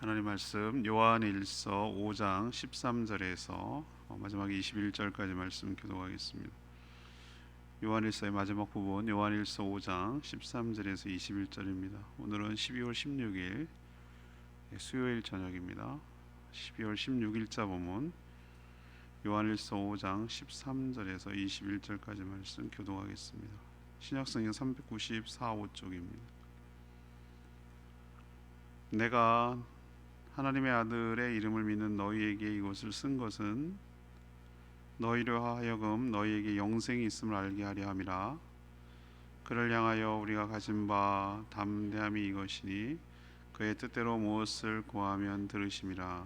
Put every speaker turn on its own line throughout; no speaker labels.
하나님 말씀 요한일서 5장 13절에서 마지막 21절까지 말씀 교독하겠습니다. 요한일서의 마지막 부분 요한일서 5장 13절에서 21절입니다. 오늘은 12월 16일 수요일 저녁입니다. 12월 16일자 본문 요한일서 5장 13절에서 21절까지 말씀 교독하겠습니다. 신약성경 394호쪽입니다. 내가 하나님의 아들의 이름을 믿는 너희에게 이것을 쓴 것은 너희로 하여금 너희에게 영생이 있음을 알게 하려 함이라. 그를 향하여 우리가 가진 바 담대함이 이것이니 그의 뜻대로 무엇을 구하면 들으심이라.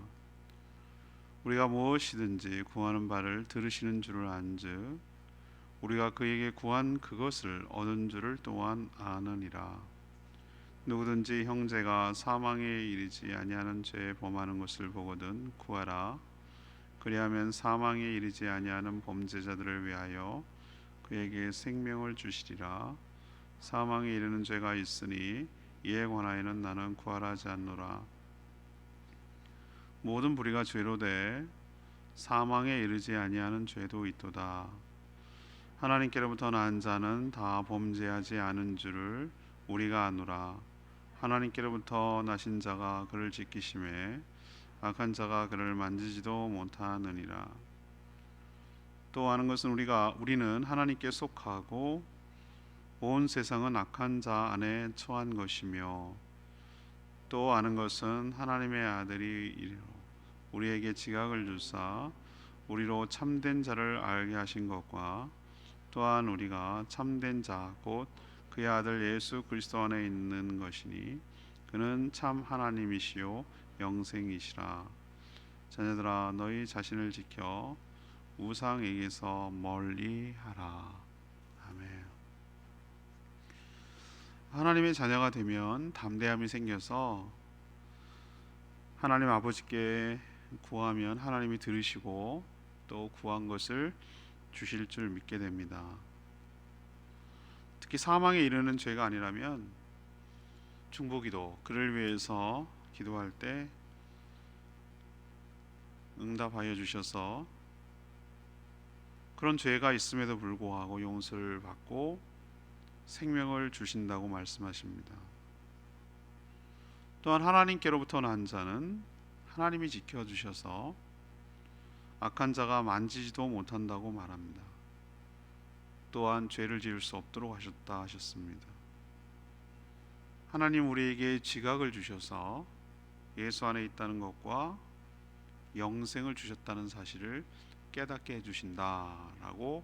우리가 무엇이든지 구하는 바를 들으시는 줄을 안즉 우리가 그에게 구한 그것을 얻은 줄을 또한 아느니라. 누구든지 형제가 사망에 이르지 아니하는 죄에 범하는 것을 보거든 구하라. 그리하면 사망에 이르지 아니하는 범죄자들을 위하여 그에게 생명을 주시리라. 사망에 이르는 죄가 있으니 이에 관하여는 나는 구하라 하지 않노라. 모든 불의가 죄로 돼 사망에 이르지 아니하는 죄도 있도다. 하나님께로부터 난 자는 다 범죄하지 않은 줄을 우리가 아노라. 하나님께로부터 나신 자가 그를 지키심에 악한 자가 그를 만지지도 못하느니라. 또 아는 것은 우리는 하나님께 속하고 온 세상은 악한 자 안에 처한 것이며, 또 아는 것은 하나님의 아들이 우리에게 지각을 주사 우리로 참된 자를 알게 하신 것과, 또한 우리가 참된 자 곧 그의 아들 예수 그리스도 안에 있는 것이니 그는 참 하나님이시요 영생이시라. 자녀들아, 너희 자신을 지켜 우상에게서 멀리하라. 아멘. 하나님의 자녀가 되면 담대함이 생겨서 하나님 아버지께 구하면 하나님이 들으시고 또 구한 것을 주실 줄 믿게 됩니다. 특히 사망에 이르는 죄가 아니라면 중보기도, 그를 위해서 기도할 때 응답하여 주셔서 그런 죄가 있음에도 불구하고 용서를 받고 생명을 주신다고 말씀하십니다. 또한 하나님께로부터 난 자는 하나님이 지켜주셔서 악한 자가 만지지도 못한다고 말합니다. 또한 죄를 지을 수 없도록 하셨다 하셨습니다. 하나님 우리에게 지각을 주셔서 예수 안에 있다는 것과 영생을 주셨다는 사실을 깨닫게 해주신다라고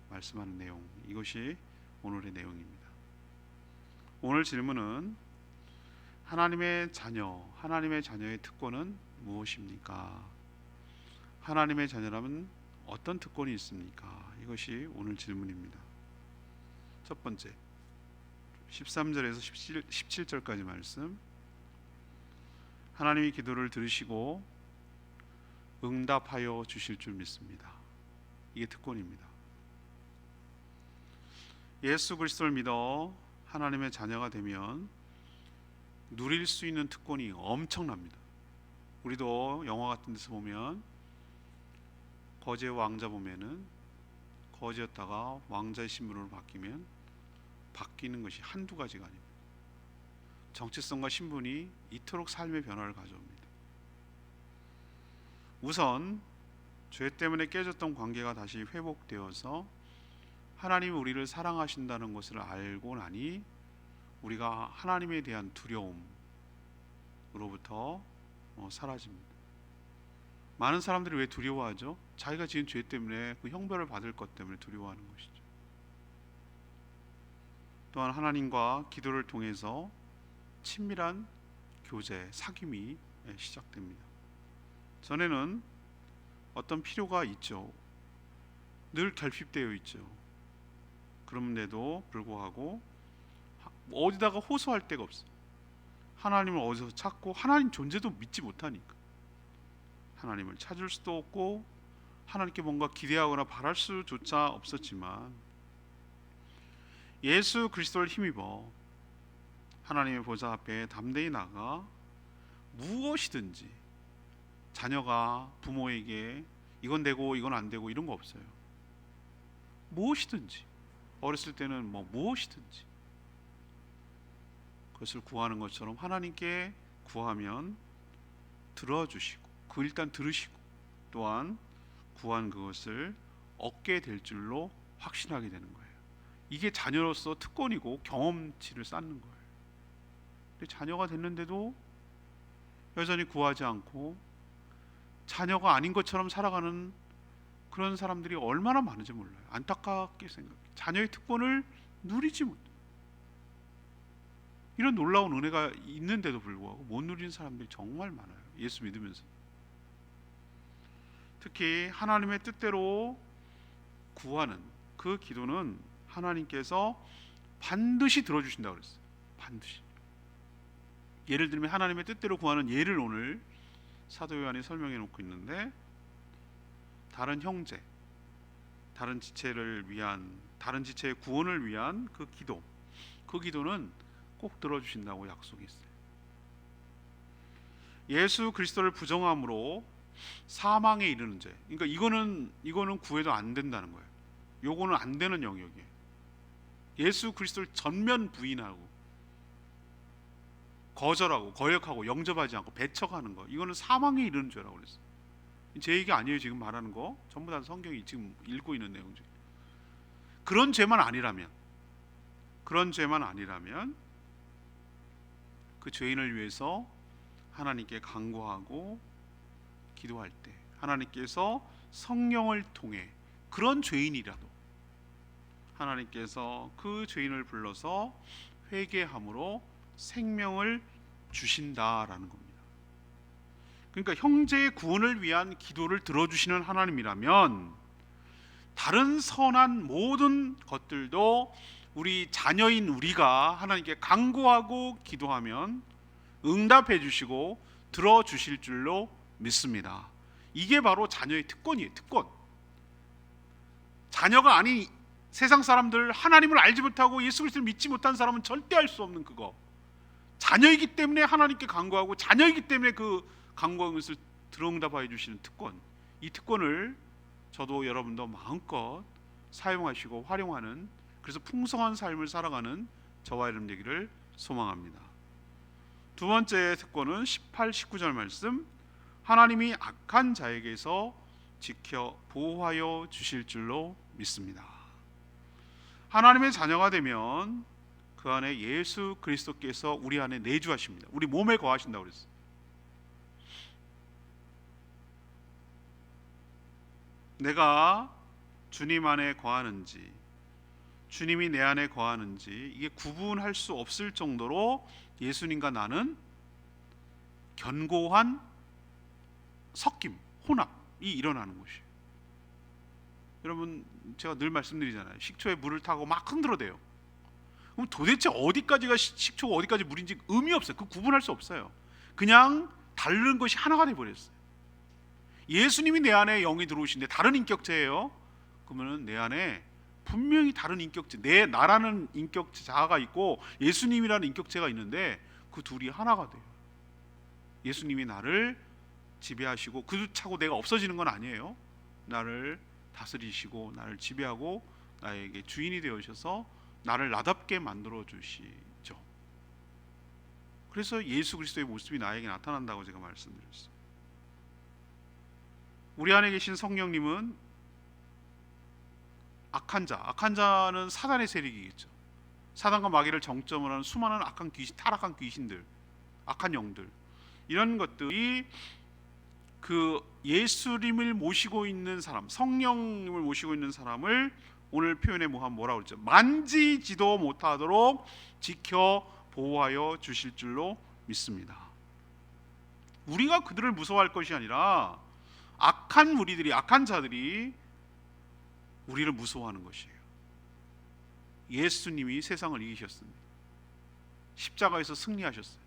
말씀하는 내용, 이것이 오늘의 내용입니다. 오늘 질문은 하나님의 자녀의 특권은 무엇입니까? 하나님의 자녀라면 어떤 특권이 있습니까? 이것이 오늘 질문입니다. 첫 번째, 13절에서 17절까지 말씀. 하나님이 기도를 들으시고 응답하여 주실 줄 믿습니다. 이게 특권입니다. 예수 그리스도를 믿어 하나님의 자녀가 되면 누릴 수 있는 특권이 엄청납니다. 우리도 영화 같은 데서 보면 거지의 왕자 보면은 거지였다가 왕자의 신분으로 바뀌는 것이 한두 가지가 아닙니다. 정체성과 신분이 이토록 삶의 변화를 가져옵니다. 우선 죄 때문에 깨졌던 관계가 다시 회복되어서 하나님이 우리를 사랑하신다는 것을 알고 나니 우리가 하나님에 대한 두려움으로부터 사라집니다. 많은 사람들이 왜 두려워하죠? 자기가 지은 죄 때문에 그 형벌을 받을 것 때문에 두려워하는 것이죠. 또한 하나님과 기도를 통해서 친밀한 교제, 사귐이 시작됩니다. 전에는 어떤 필요가 있죠. 늘 결핍되어 있죠. 그런데도 불구하고 어디다가 호소할 데가 없어요. 하나님을 어디서 찾고 하나님 존재도 믿지 못하니까 하나님을 찾을 수도 없고 하나님께 뭔가 기대하거나 바랄 수조차 없었지만 예수 그리스도를 힘입어 하나님의 보좌 앞에 담대히 나가 무엇이든지 자녀가 부모에게 이건 되고 이건 안 되고 이런 거 없어요. 무엇이든지 어렸을 때는 무엇이든지 그것을 구하는 것처럼 하나님께 구하면 들어주시고 일단 들으시고 또한 구한 그것을 얻게 될 줄로 확신하게 되는 거예요. 이게 자녀로서 특권이고 경험치를 쌓는 거예요. 근데 자녀가 됐는데도 여전히 구하지 않고 자녀가 아닌 것처럼 살아가는 그런 사람들이 얼마나 많은지 몰라요. 안타깝게 생각해요. 자녀의 특권을 누리지 못해요. 이런 놀라운 은혜가 있는데도 불구하고 못 누리는 사람들이 정말 많아요. 예수 믿으면서. 특히 하나님의 뜻대로 구하는 그 기도는 하나님께서 반드시 들어주신다고 그랬어요. 반드시. 예를 들면 하나님의 뜻대로 구하는 예를 오늘 사도 요한이 설명해 놓고 있는데, 다른 형제, 다른 지체를 위한, 다른 지체의 구원을 위한 그 기도는 꼭 들어주신다고 약속했어요. 예수 그리스도를 부정함으로 사망에 이르는 죄, 그러니까 이거는 구해도 안 된다는 거예요. 요거는 안 되는 영역이에요. 예수 그리스도를 전면 부인하고 거절하고 거역하고 영접하지 않고 배척하는 거, 이거는 사망에 이르는 죄라고 그랬어요. 제 얘기 아니에요. 지금 말하는 거 전부 다 성경이 지금 읽고 있는 내용 중에. 그런 죄만 아니라면 그 죄인을 위해서 하나님께 간구하고 기도할 때 하나님께서 성령을 통해 그런 죄인이라도 하나님께서 그 죄인을 불러서 회개함으로 생명을 주신다라는 겁니다. 그러니까 형제의 구원을 위한 기도를 들어주시는 하나님이라면 다른 선한 모든 것들도 우리 자녀인 우리가 하나님께 간구하고 기도하면 응답해 주시고 들어주실 줄로 믿습니다. 이게 바로 자녀의 특권이에요. 특권. 자녀가 아닌 세상 사람들, 하나님을 알지 못하고 예수 그리스도를 믿지 못한 사람은 절대 할 수 없는 그거. 자녀이기 때문에 하나님께 간구하고 자녀이기 때문에 그 간구한 것을 들어응답하여 주시는 특권, 이 특권을 저도 여러분도 마음껏 사용하시고 활용하는, 그래서 풍성한 삶을 살아가는 저와 여러분 되기를 소망합니다. 두 번째 특권은 18, 19절 말씀, 하나님이 악한 자에게서 지켜 보호하여 주실 줄로 믿습니다. 하나님의 자녀가 되면 그 안에 예수 그리스도께서 우리 안에 내주하십니다. 우리 몸에 거하신다고 그랬어요. 내가 주님 안에 거하는지 주님이 내 안에 거하는지 이게 구분할 수 없을 정도로 예수님과 나는 견고한 섞임, 혼합이 일어나는 것이에요. 여러분, 제가 늘 말씀드리잖아요. 식초에 물을 타고 막 흔들어대요. 그럼 도대체 어디까지가 식초고 어디까지 물인지 의미 없어요. 그 구분할 수 없어요. 그냥 다른 것이 하나가 돼버렸어요. 예수님이 내 안에 영이 들어오신데 다른 인격체예요. 그러면 내 안에 분명히 다른 인격체, 나라는 인격체 자아가 있고 예수님이라는 인격체가 있는데 그 둘이 하나가 돼요. 예수님이 나를 지배하시고 그렇다고 내가 없어지는 건 아니에요. 나를 다스리시고 나를 지배하고 나에게 주인이 되어주셔서 나를 나답게 만들어 주시죠. 그래서 예수 그리스도의 모습이 나에게 나타난다고 제가 말씀드렸어요. 우리 안에 계신 성령님은 악한 자는 사단의 세력이겠죠. 사단과 마귀를 정점으로 하는 수많은 악한 귀신, 타락한 귀신들, 악한 영들, 이런 것들이 그 예수님을 모시고 있는 사람, 성령님을 모시고 있는 사람을 오늘 표현에 뭐라고 그랬죠? 만지지도 못하도록 지켜 보호하여 주실 줄로 믿습니다. 우리가 그들을 무서워할 것이 아니라 악한 자들이 우리를 무서워하는 것이에요. 예수님이 세상을 이기셨습니다. 십자가에서 승리하셨어요.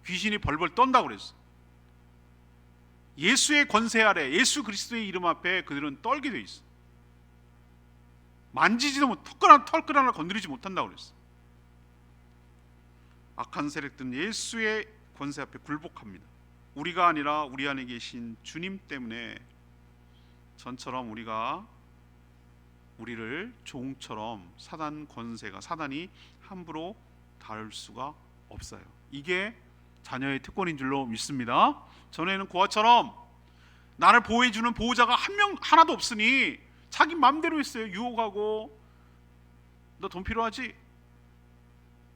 귀신이 벌벌 떤다고 그랬어요. 예수의 권세 아래, 예수 그리스도의 이름 앞에 그들은 떨게 돼 있어요. 만지지도 못, 털끝 하나 건드리지 못한다고 그랬어요. 악한 세력들은 예수의 권세 앞에 굴복합니다. 우리가 아니라 우리 안에 계신 주님 때문에 전처럼 우리를 종처럼 사단 권세가, 사단이 함부로 다룰 수가 없어요. 이게 자녀의 특권인 줄로 믿습니다. 전에는 고아처럼 나를 보호해주는 보호자가 하나도 없으니 자기 맘대로 했어요. 유혹하고, 너 돈 필요하지?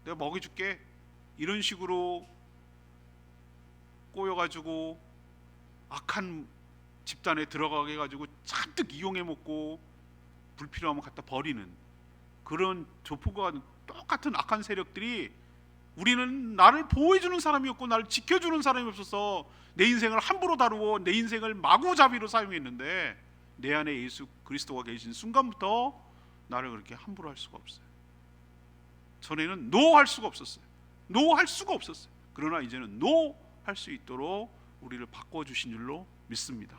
내가 먹여줄게. 이런 식으로 꼬여가지고 악한 집단에 들어가게 해가지고 잔뜩 이용해 먹고 불필요하면 갖다 버리는 그런 조폭과 똑같은 악한 세력들이, 우리는 나를 보호해주는 사람이 없고 나를 지켜주는 사람이 없어서 내 인생을 함부로 다루고 내 인생을 마구잡이로 사용했는데, 내 안에 예수 그리스도가 계신 순간부터 나를 그렇게 함부로 할 수가 없어요. 전에는 노 할 수가 없었어요. 노 할 수가 없었어요. 그러나 이제는 노 할 수 있도록 우리를 바꿔주신 줄로 믿습니다.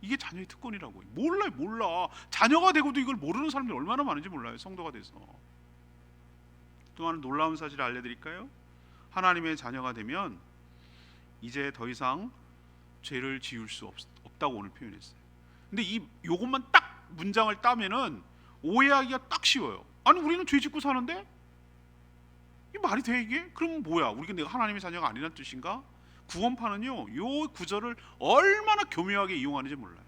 이게 자녀의 특권이라고. 몰라. 자녀가 되고도 이걸 모르는 사람들이 얼마나 많은지 몰라요. 성도가 돼서. 또 하나 놀라운 사실을 알려드릴까요? 하나님의 자녀가 되면 이제 더 이상 죄를 지을 수 없다고 오늘 표현했어요. 근데 요것만 딱 문장을 따면은 오해하기가 딱 쉬워요. 아니, 우리는 죄 짓고 사는데? 이 말이 돼 이게? 그럼 뭐야? 내가 하나님의 자녀가 아니란 뜻인가? 구원파는요, 요 구절을 얼마나 교묘하게 이용하는지 몰라요.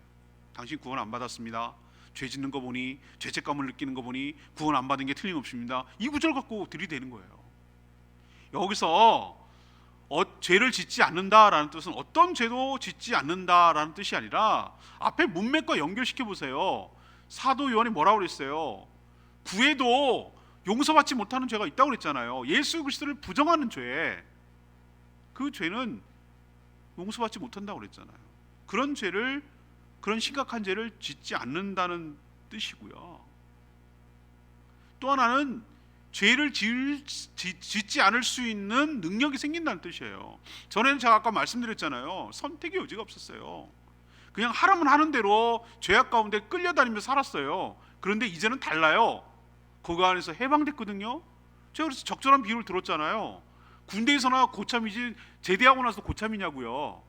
당신 구원 안 받았습니다. 죄 짓는 거 보니, 죄책감을 느끼는 거 보니 구원 안 받은 게 틀림없습니다. 이 구절 갖고 들이대는 거예요. 여기서 죄를 짓지 않는다라는 뜻은 어떤 죄도 짓지 않는다라는 뜻이 아니라, 앞에 문맥과 연결시켜 보세요. 사도 요한이 뭐라고 그랬어요? 구해도 용서받지 못하는 죄가 있다고 그랬잖아요. 예수 그리스도를 부정하는 죄, 그 죄는 용서받지 못한다고 그랬잖아요. 그런 심각한 죄를 짓지 않는다는 뜻이고요. 또 하나는 죄를 짓지 않을 수 있는 능력이 생긴다는 뜻이에요. 전에는 제가 아까 말씀드렸잖아요. 선택의 여지가 없었어요. 그냥 하라면 하는 대로 죄악 가운데 끌려다니며 살았어요. 그런데 이제는 달라요. 그거 안에서 해방됐거든요. 제가 그래서 적절한 비유를 들었잖아요. 군대에서나 고참이지 제대하고 나서 고참이냐고요.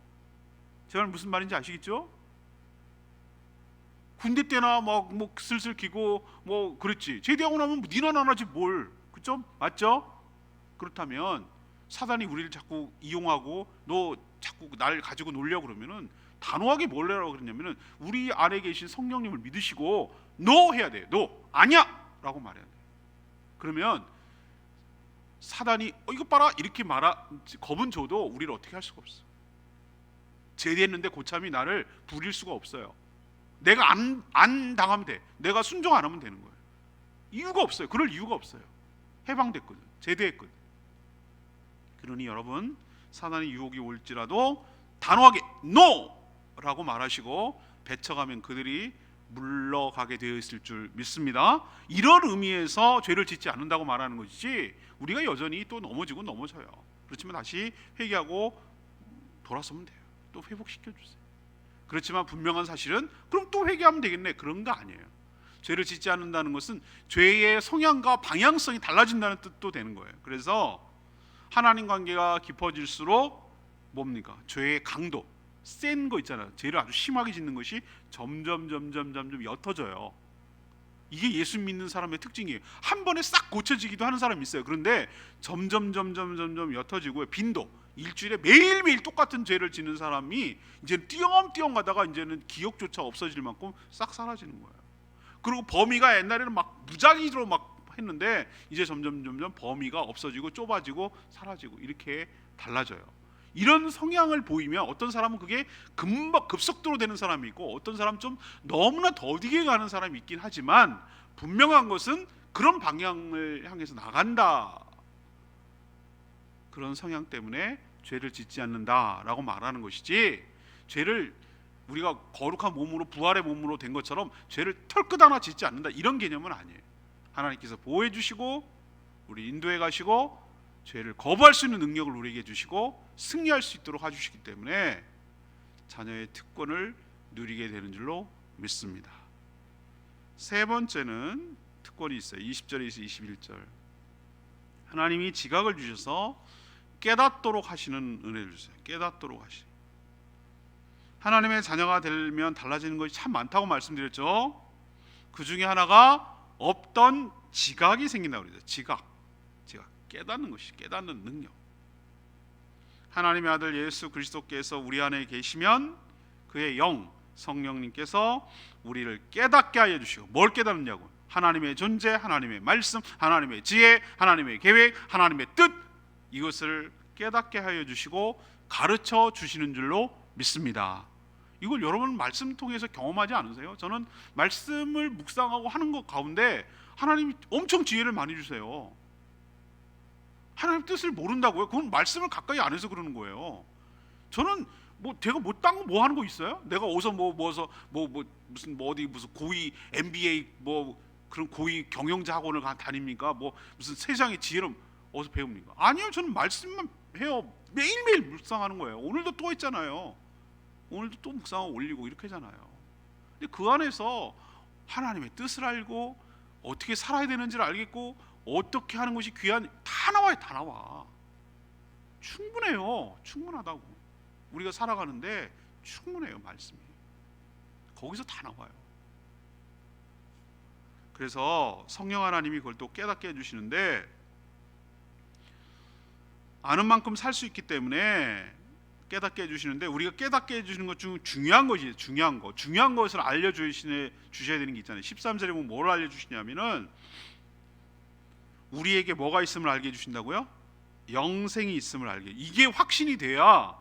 제가 무슨 말인지 아시겠죠? 군대 때나 막 슬슬 기고 그랬지. 제대하고 나면 니나 나나지 뭘. 그죠? 맞죠? 그렇다면 사단이 우리를 자꾸 이용하고 너 자꾸 날 가지고 놀려고 그러면은 단호하게 뭘 하라고 그러냐면은, 우리 안에 계신 성령님을 믿으시고 노 해야 돼요. 노. 아니야! 라고 말해야 돼요. 그러면 사단이 이거 봐라 이렇게 겁은 줘도 우리를 어떻게 할 수가 없어. 제대했는데 고참이 나를 부릴 수가 없어요. 내가 안 당하면 돼. 내가 순종 안 하면 되는 거예요. 이유가 없어요. 그럴 이유가 없어요. 해방됐거든. 제대했거든. 그러니 여러분, 사단의 유혹이 올지라도 단호하게 NO라고 말하시고 배쳐가면 그들이 물러가게 되어 있을 줄 믿습니다. 이런 의미에서 죄를 짓지 않는다고 말하는 것이지, 우리가 여전히 또 넘어지고 넘어져요. 그렇지만 다시 회개하고 돌아서면 돼요. 또 회복시켜주세요. 그렇지만 분명한 사실은 그럼 또 회개하면 되겠네, 그런 거 아니에요. 죄를 짓지 않는다는 것은 죄의 성향과 방향성이 달라진다는 뜻도 되는 거예요. 그래서 하나님 관계가 깊어질수록 뭡니까? 죄의 강도, 센 거 있잖아요. 죄를 아주 심하게 짓는 것이 점점 옅어져요. 이게 예수 믿는 사람의 특징이에요. 한 번에 싹 고쳐지기도 하는 사람이 있어요. 그런데 점점 옅어지고, 빈도, 일주일에 매일매일 똑같은 죄를 짓는 사람이 이제 띄엄띄엄 가다가 이제는 기억조차 없어질 만큼 싹 사라지는 거예요. 그리고 범위가 옛날에는 막 무작위로 막 했는데 이제 점점 범위가 없어지고 좁아지고 사라지고 이렇게 달라져요. 이런 성향을 보이면 어떤 사람은 그게 금방 급속도로 되는 사람이 있고, 어떤 사람은 좀 너무나 더디게 가는 사람이 있긴 하지만, 분명한 것은 그런 방향을 향해서 나간다. 그런 성향 때문에 죄를 짓지 않는다라고 말하는 것이지, 죄를 우리가 거룩한 몸으로, 부활의 몸으로 된 것처럼 죄를 털끝 하나 짓지 않는다, 이런 개념은 아니에요. 하나님께서 보호해 주시고 우리 인도해 가시고 죄를 거부할 수 있는 능력을 우리에게 주시고 승리할 수 있도록 해주시기 때문에 자녀의 특권을 누리게 되는 줄로 믿습니다. 세 번째는 특권이 있어요. 20절에서 21절. 하나님이 지각을 주셔서 깨닫도록 하시는 은혜를 주세요. 깨닫도록 하시. 하나님의 자녀가 되면 달라지는 것이 참 많다고 말씀드렸죠. 그 중에 하나가 없던 지각이 생긴다고 그러죠. 지각 깨닫는 것이, 깨닫는 능력. 하나님의 아들 예수 그리스도께서 우리 안에 계시면 그의 영 성령님께서 우리를 깨닫게 하여 주시고, 뭘 깨닫느냐고? 하나님의 존재, 하나님의 말씀, 하나님의 지혜, 하나님의 계획, 하나님의 뜻, 이것을 깨닫게 하여 주시고 가르쳐 주시는 줄로 믿습니다. 이걸 여러분 말씀 통해서 경험하지 않으세요? 저는 말씀을 묵상하고 하는 것 가운데 하나님이 엄청 지혜를 많이 주세요. 하나님 뜻을 모른다고요? 그건 말씀을 가까이 안 해서 그러는 거예요. 저는 제가 딴 거 뭐 하는 거 있어요? 내가 어디서 무슨 어디 무슨 고위 MBA 그런 고위 경영자 학원을 다닙니까? 무슨 세상의 지혜를 어디서 배웁니까? 아니요, 저는 말씀만 해요. 매일매일 묵상하는 거예요. 오늘도 또 했잖아요. 오늘도 또 묵상하고 올리고 이렇게 하잖아요. 근데 그 안에서 하나님의 뜻을 알고 어떻게 살아야 되는지를 알겠고 어떻게 하는 것이 귀한, 다 나와요. 다 나와. 충분해요. 충분하다고. 우리가 살아가는데 충분해요. 말씀이 거기서 다 나와요. 그래서 성령 하나님이 그걸 또 깨닫게 해주시는데, 아는 만큼 살 수 있기 때문에 깨닫게 해주시는데, 우리가 깨닫게 해주시는 것 중 중요한 것이, 중요한 것을 알려주셔야 되는 게 있잖아요. 13절에 보면 뭘 알려주시냐면은 우리에게 뭐가 있음을 알게 해주신다고요? 영생이 있음을 알게. 이게 확신이 돼야,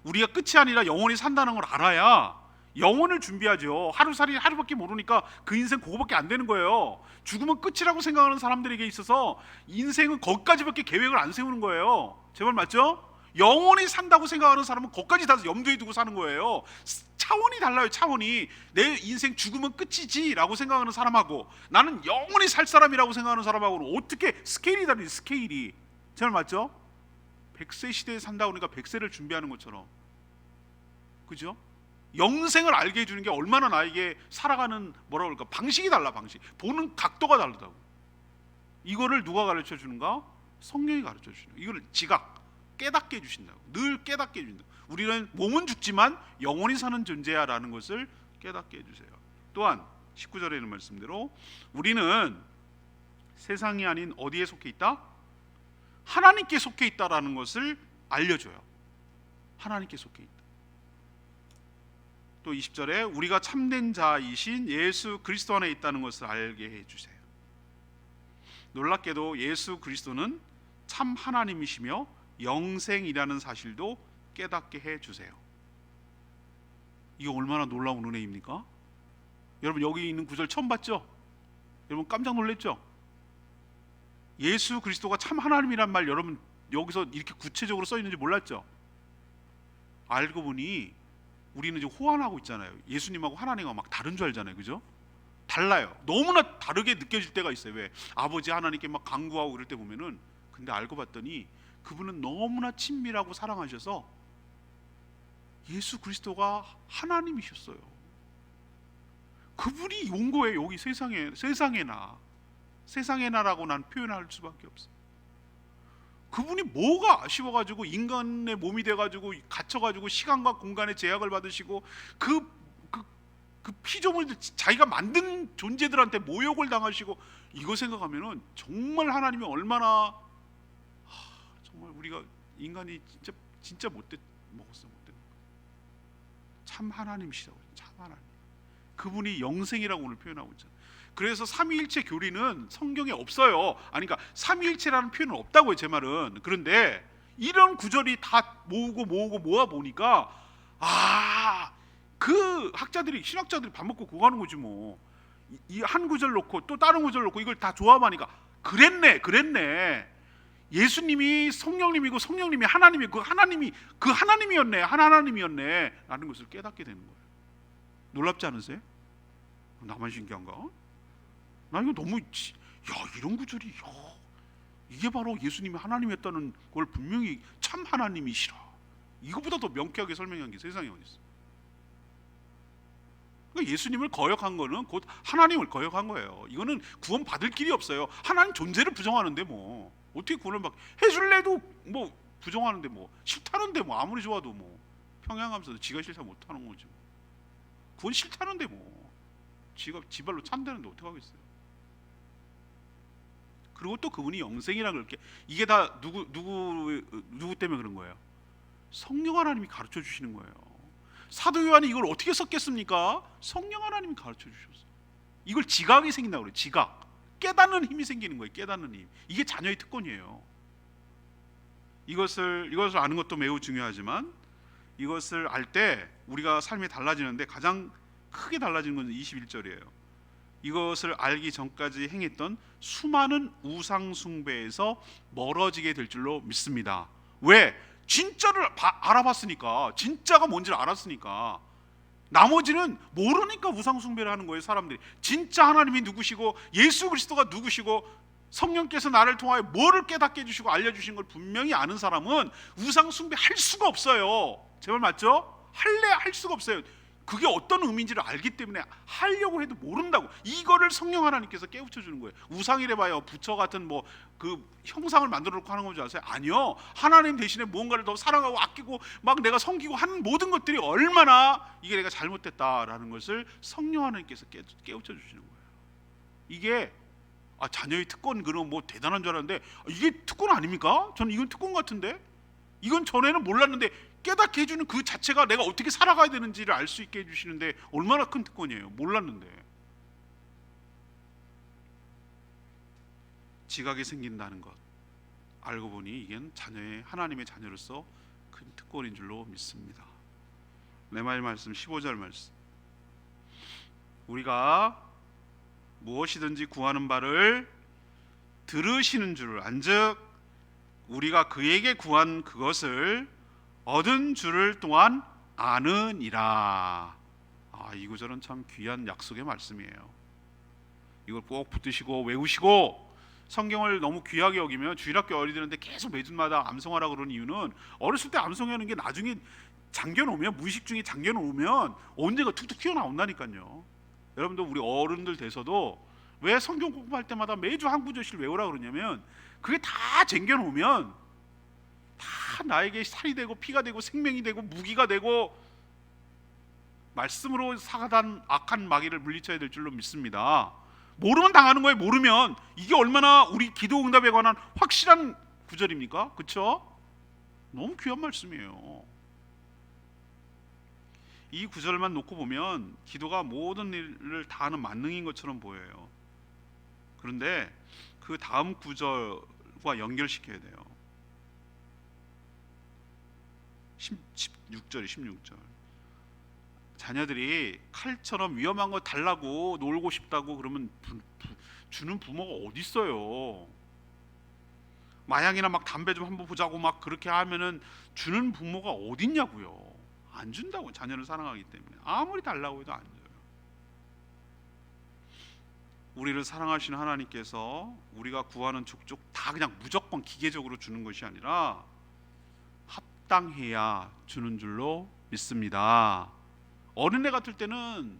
우리가 끝이 아니라 영원히 산다는 걸 알아야 영혼을 준비하죠. 하루살이 하루밖에 모르니까 그 인생 그거밖에 안 되는 거예요. 죽으면 끝이라고 생각하는 사람들에게 있어서 인생은 거기까지밖에 계획을 안 세우는 거예요. 제 말 맞죠? 영원히 산다고 생각하는 사람은 거기까지 다 염두에 두고 사는 거예요. 차원이 달라요. 차원이. 내 인생 죽으면 끝이지 라고 생각하는 사람하고 나는 영원히 살 사람이라고 생각하는 사람하고는 어떻게 스케일이 다르지. 스케일이. 제 말 맞죠? 100세 시대에 산다 그러니까 100세를 준비하는 것처럼, 그죠? 영생을 알게 해주는 게 얼마나 나에게 살아가는 그럴까, 방식이 달라. 방식, 보는 각도가 다르다고. 이거를 누가 가르쳐 주는가? 성령이 가르쳐 주시는 거예요. 이거를 지각, 깨닫게 해주신다고. 늘 깨닫게 해준다. 우리는 몸은 죽지만 영원히 사는 존재야 라는 것을 깨닫게 해주세요. 또한 19절에 있는 말씀대로 우리는 세상이 아닌 어디에 속해 있다? 하나님께 속해 있다라는 것을 알려줘요. 하나님께 속해 있다. 또 20절에 우리가 참된 자이신 예수 그리스도 안에 있다는 것을 알게 해주세요. 놀랍게도 예수 그리스도는 참 하나님이시며 영생이라는 사실도 깨닫게 해주세요. 이게 얼마나 놀라운 은혜입니까? 여러분 여기 있는 구절 처음 봤죠? 여러분 깜짝 놀랐죠? 예수 그리스도가 참 하나님이란 말 여러분 여기서 이렇게 구체적으로 써 있는지 몰랐죠? 알고 보니 우리는 지금 호환하고 있잖아요. 예수님하고 하나님하고 막 다른 줄 알잖아요. 그죠? 달라요. 너무나 다르게 느껴질 때가 있어요. 왜? 아버지 하나님께 막 간구하고 이럴 때 보면은, 근데 알고 봤더니 그분은 너무나 친밀하고 사랑하셔서 예수 그리스도가 하나님이셨어요. 그분이 온 거예요. 여기 세상에나라고 난 표현할 수밖에 없어요. 그분이 뭐가 아쉬워가지고 인간의 몸이 돼가지고 갇혀가지고 시간과 공간의 제약을 받으시고 그 피조물들 자기가 만든 존재들한테 모욕을 당하시고, 이거 생각하면은 정말 하나님이 얼마나 정말 우리가 인간이 진짜 먹었어. 참 하나님이시라고. 참 하나님. 그분이 영생이라고 오늘 표현하고 있잖아요. 그래서 삼위일체 교리는 성경에 없어요. 그러니까 삼위일체라는 표현은 없다고요. 제 말은. 그런데 이런 구절이 다 모아 보니까 그 학자들이, 신학자들이 밥 먹고 그거 하는 거지 뭐. 이 한 구절 놓고 또 다른 구절 놓고 이걸 다 조합하니까 그랬네. 예수님이 성령님이고 성령님이 하나님이고 그 하나님이었네. 하나님이었네 라는 것을 깨닫게 되는 거예요. 놀랍지 않으세요? 나만 신기한가? 나 이거 너무, 이런 구절이, 이게 바로 예수님이 하나님이었다는 걸 분명히 참 하나님이시라, 이거보다 더 명쾌하게 설명한 게 세상에 어디 있어. 그러니까 예수님을 거역한 거는 곧 하나님을 거역한 거예요. 이거는 구원 받을 길이 없어요. 하나님 존재를 부정하는데 뭐 어떻게 구원을 해줄래도 뭐 부정하는데, 뭐 싫다는데, 뭐 아무리 좋아도 뭐 평양하면서도 지가 싫다 못하는 거지. 구원 싫다는데 뭐 지가 지발로 찬다는데 어떻게 하겠어요. 그리고 또 그분이 영생이라는 걸, 이게 다 누구 때문에 그런 거예요? 성령 하나님이 가르쳐 주시는 거예요. 사도 요한이 이걸 어떻게 썼겠습니까? 성령 하나님이 가르쳐 주셨어요. 이걸 지각이 생긴다고 그래요. 지각, 깨닫는 힘이 생기는 거예요. 깨닫는 힘. 이게 자녀의 특권이에요. 이것을 아는 것도 매우 중요하지만, 이것을 알 때 우리가 삶이 달라지는데 가장 크게 달라지는 건 21절이에요. 이것을 알기 전까지 행했던 수많은 우상 숭배에서 멀어지게 될 줄로 믿습니다. 왜? 진짜를 알아봤으니까, 진짜가 뭔지를 알았으니까. 나머지는 모르니까 우상 숭배를 하는 거예요. 사람들이 진짜 하나님이 누구시고 예수 그리스도가 누구시고 성령께서 나를 통하여 뭐를 깨닫게 해주시고 알려주신 걸 분명히 아는 사람은 우상 숭배 할 수가 없어요. 제 말 맞죠? 할 수가 없어요. 그게 어떤 의미인지를 알기 때문에 하려고 해도 모른다고. 이거를 성령 하나님께서 깨우쳐 주는 거예요. 우상이래 봐요. 부처 같은 뭐 그 형상을 만들어 놓고 하는 건지 아세요? 아니요. 하나님 대신에 무언가를 더 사랑하고 아끼고 막 내가 섬기고 하는 모든 것들이 얼마나 이게 내가 잘못됐다라는 것을 성령 하나님께서 깨우쳐 주시는 거예요. 이게 자녀의 특권, 그런 뭐 대단한 줄 알았는데 이게 특권 아닙니까? 저는 이건 특권 같은데. 이건 전에는 몰랐는데 깨닫게 해주는 그 자체가 내가 어떻게 살아가야 되는지를 알 수 있게 해주시는데 얼마나 큰 특권이에요. 몰랐는데. 지각이 생긴다는 것 알고 보니 이게 하나님의 자녀로서 큰 특권인 줄로 믿습니다. 레마의 말씀 15절 말씀, 우리가 무엇이든지 구하는 바를 들으시는 줄 안즉 우리가 그에게 구한 그것을 얻은 줄을 또한 아느니라. 이 구절은 참 귀한 약속의 말씀이에요. 이걸 꼭 붙드시고 외우시고, 성경을 너무 귀하게 여기면 주일학교 어린이들한테 계속 매주마다 암송하라고 그러는 이유는 어렸을 때 암송하는 게 나중에 잠겨놓으면, 무의식 중에 잠겨놓으면 언젠가 툭툭 튀어나온다니까요. 여러분도 우리 어른들 돼서도 왜 성경 공부할 때마다 매주 한 구절씩 외우라고 그러냐면, 그게 다 쟁겨놓으면 다 나에게 살이 되고 피가 되고 생명이 되고 무기가 되고 말씀으로 사가단 악한 마귀를 물리쳐야 될 줄로 믿습니다. 모르면 당하는 거예요. 모르면. 이게 얼마나 우리 기도 응답에 관한 확실한 구절입니까? 그렇죠? 너무 귀한 말씀이에요. 이 구절만 놓고 보면 기도가 모든 일을 다 하는 만능인 것처럼 보여요. 그런데 그 다음 구절과 연결시켜야 돼요. 16절. 자녀들이 칼처럼 위험한 거 달라고 놀고 싶다고 그러면 주는 부모가 어디 있어요? 마약이나 막 담배 좀 한번 보자고 막 그렇게 하면은 주는 부모가 어디 있냐고요. 안 준다고. 자녀를 사랑하기 때문에 아무리 달라고 해도 안 줘요. 우리를 사랑하시는 하나님께서 우리가 구하는 족족 다 그냥 무조건 기계적으로 주는 것이 아니라 합당해야 주는 줄로 믿습니다. 어린애 같을 때는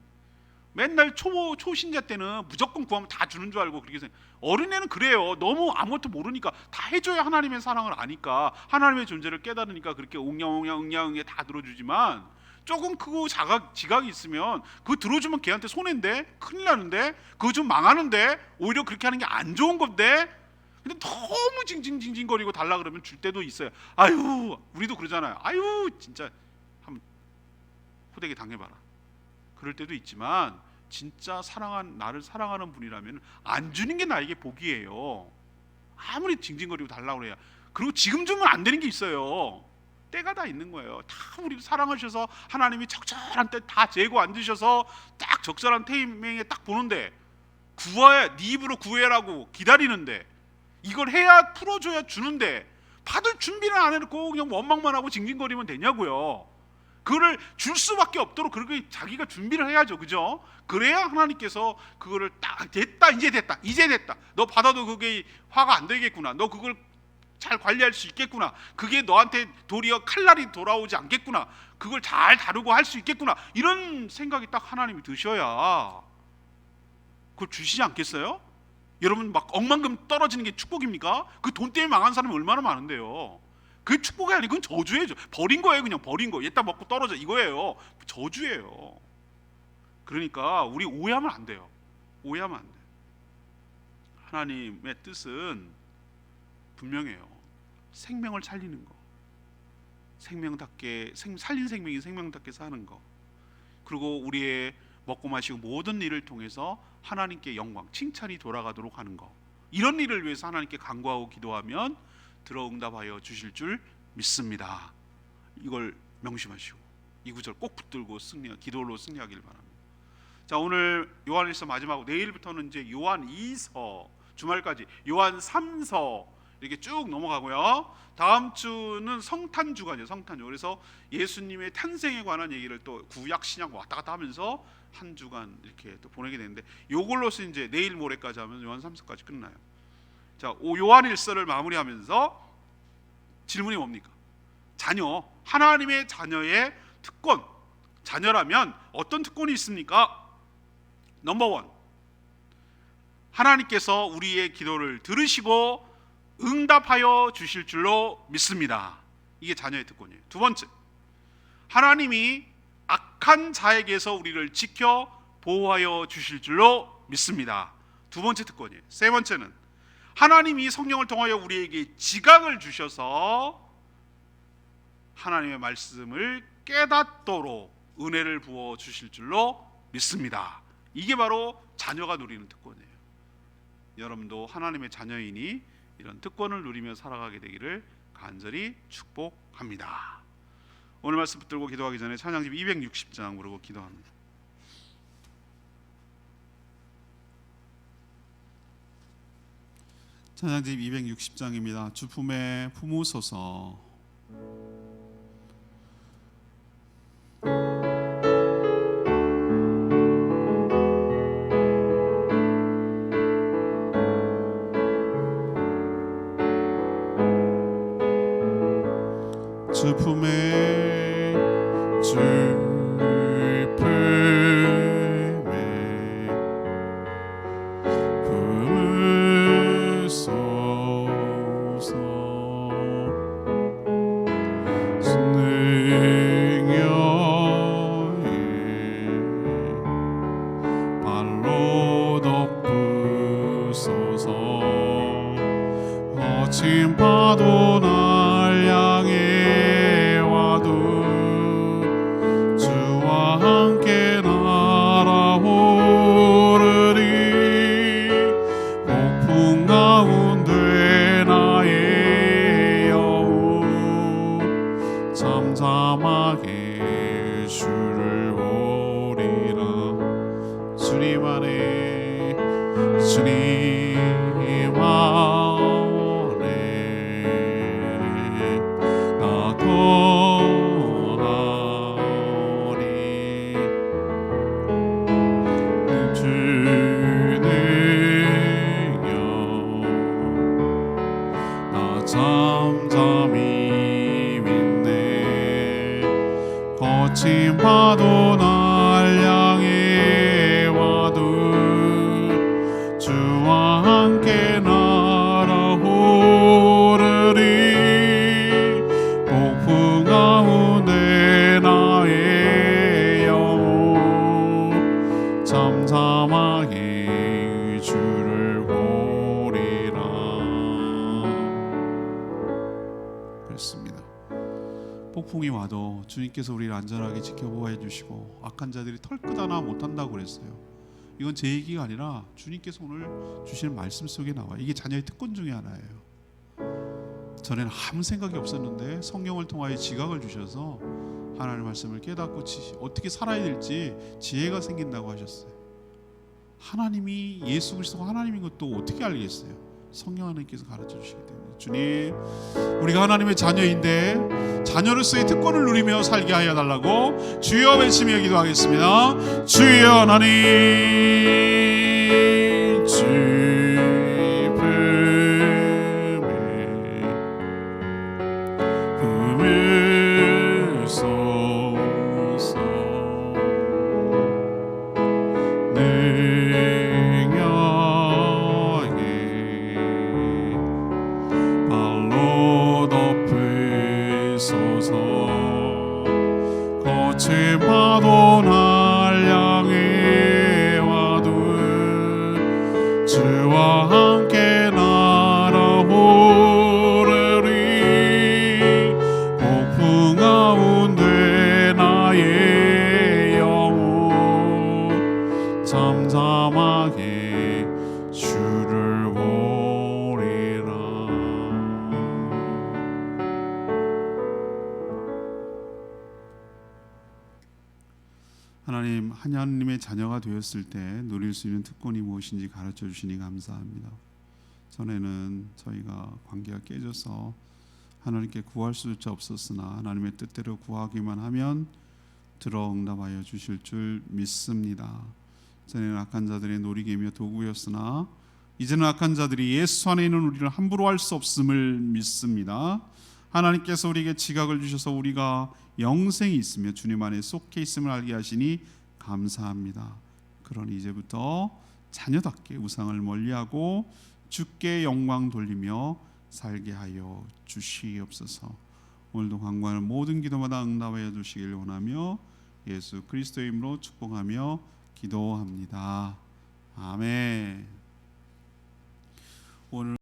맨날 초신자 때는 무조건 구하면 다 주는 줄 알고 그렇게 생각. 어린애는 그래요. 너무 아무것도 모르니까 다 해줘야 하나님의 사랑을 아니까, 하나님의 존재를 깨달으니까 그렇게 응야 다 들어주지만, 조금 크고 지각이 있으면 그거 들어주면 걔한테 손해인데, 큰일 나는데, 그거 좀 망하는데, 오히려 그렇게 하는 게 안 좋은 건데. 근데 너무 징징징징거리고 달라 그러면 줄 때도 있어요. 아유, 우리도 그러잖아요. 아유, 진짜 한번 호되게 당해봐라. 그럴 때도 있지만, 진짜 나를 사랑하는 분이라면 안 주는 게 나에게 복이에요. 아무리 징징거리고 달라고 그래야. 그리고 지금 주면 안 되는 게 있어요. 때가 다 있는 거예요. 다 우리를 사랑하셔서 하나님이 적절한 때 다 재고 앉으셔서 딱 적절한 타이밍에 딱 보는데, 네 입으로 구해라고 기다리는데, 이걸 해야 풀어줘야 주는데, 받을 준비를 안 해놓고 그냥 원망만 하고 징징거리면 되냐고요. 그거를 줄 수밖에 없도록 그렇게 자기가 준비를 해야죠. 그죠? 그래야 하나님께서 그거를 딱 됐다, 이제 됐다, 너 받아도 그게 화가 안 되겠구나, 너 그걸 잘 관리할 수 있겠구나, 그게 너한테 도리어 칼날이 돌아오지 않겠구나, 그걸 잘 다루고 할 수 있겠구나, 이런 생각이 딱 하나님이 드셔야 그걸 주시지 않겠어요? 여러분 막 억만금 떨어지는 게 축복입니까? 그 돈 때문에 망한 사람이 얼마나 많은데요. 그게 축복이 아니고 그건 저주예요. 버린 거예요. 그냥 버린 거. 얘다 먹고 떨어져 이거예요. 저주예요. 그러니까 우리 오해하면 안 돼요. 오해하면 안 돼요. 하나님의 뜻은 분명해요. 생명을 살리는 거, 생명답게 살린 생명이 생명답게 사는 거, 그리고 우리의 먹고 마시고 모든 일을 통해서 하나님께 영광, 칭찬이 돌아가도록 하는 거, 이런 일을 위해서 하나님께 간구하고 기도하면 들어응답하여 주실 줄 믿습니다. 이걸 명심하시고 이 구절 꼭 붙들고 기도로 승리하길 바랍니다. 자, 오늘 요한일서 마지막으로 내일부터는 이제 요한 2서, 주말까지 요한 3서 이렇게 쭉 넘어가고요. 다음 주는 성탄 주간이에요. 성탄주. 그래서 예수님의 탄생에 관한 얘기를 또 구약 신약 왔다 갔다 하면서 한 주간 이렇게 또 보내게 되는데, 요걸로서 이제 내일 모레까지 하면 요한 3서까지 끝나요. 자, 요한일서를 마무리하면서 질문이 뭡니까? 자녀, 하나님의 자녀의 특권. 자녀라면 어떤 특권이 있습니까? 넘버원, 하나님께서 우리의 기도를 들으시고 응답하여 주실 줄로 믿습니다. 이게 자녀의 특권이에요. 두 번째, 하나님이 악한 자에게서 우리를 지켜 보호하여 주실 줄로 믿습니다. 두 번째 특권이에요. 세 번째는 하나님이 성령을 통하여 우리에게 지각을 주셔서 하나님의 말씀을 깨닫도록 은혜를 부어 주실 줄로 믿습니다. 이게 바로 자녀가 누리는 특권이에요. 여러분도 하나님의 자녀이니 이런 특권을 누리며 살아가게 되기를 간절히 축복합니다. 오늘 말씀 붙들고 기도하기 전에 찬양집 260장 부르고 기도합니다. 찬양집 260장입니다. 주 품에 품으소서. 주 품에 주 품에 품으소서. 능력에 발로 덮으소서. 거친 파도 날 향해 함께 날아오르리. 폭풍 가운데 나의 영혼 잠잠하게 주를 보리라. 주님 안에, 주님 안에 나도 잠잠히 믿네. 거친 파도 날 향해 와도 주와 함께 날아오르리. 폭풍 가운데 나의 영혼 잠잠하게 주를 보리라. 그렇습니다. 폭풍이 와도 주님께서 우리를 안전하게 지켜보호해 주시고 악한 자들이 털끝 하나 못한다고 그랬어요. 이건 제 얘기가 아니라 주님께서 오늘 주시는 말씀 속에 나와요. 이게 자녀의 특권 중에 하나예요. 전에는 아무 생각이 없었는데 성령을 통하여 지각을 주셔서 하나님의 말씀을 깨닫고 어떻게 살아야 될지 지혜가 생긴다고 하셨어요. 하나님이 예수 그리스도가 하나님인 것도 어떻게 알겠어요? 성령 하나님께서 가르쳐 주시기 때문에. 주님, 우리가 하나님의 자녀인데 자녀로서의 특권을 누리며 살게 하여 달라고 주여 외치며 기도하겠습니다. 주여 하나님, 주 품에 품으소서. 능력에 때마다 날 향해 와도 주와 함께 날아오르리. 폭풍 가운데 나의 영혼 잠잠하게 주를 보리라. 하나님, 하나님의 자녀가 되었을 때 누릴 수 있는 특권이 무엇인지 가르쳐 주시니 감사합니다. 전에는 저희가 관계가 깨져서 하나님께 구할 수조차 없었으나 하나님의 뜻대로 구하기만 하면 들어 응답하여 주실 줄 믿습니다. 전에는 악한 자들의 놀이개며 도구였으나 이제는 악한 자들이 예수 안에 있는 우리를 함부로 할 수 없음을 믿습니다. 하나님께서 우리에게 지각을 주셔서 우리가 영생이 있으며 주님 안에 속해 있음을 알게 하시니 감사합니다. 그러니 이제부터 자녀답게 우상을 멀리하고 주께 영광 돌리며 살게 하여 주시옵소서. 오늘도 간구하는 모든 기도마다 응답하여 주시길 원하며 예수 그리스도의 이름으로 축복하며 기도합니다. 아멘. 오늘